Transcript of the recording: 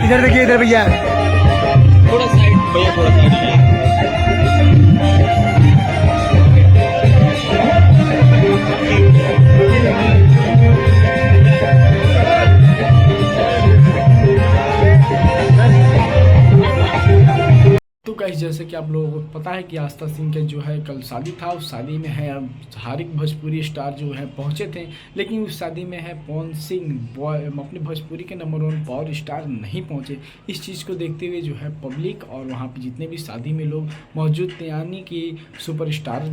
इधर देखिए, इधर भैया। थोड़ा साइड भैया, थोड़ा साइड। तो गाइस, जैसे कि आप लोगों को पता है कि आस्था सिंह के जो है कल शादी था। उस शादी में है अब हारिक भोजपुरी स्टार जो है पहुंचे थे, लेकिन उस शादी में है पवन सिंह बॉय अपने भोजपुरी के नंबर 1 पावर स्टार नहीं पहुंचे। इस चीज़ को देखते हुए जो है पब्लिक और वहां पे जितने भी शादी में लोग मौजूद थे, यानी कि सुपरस्टार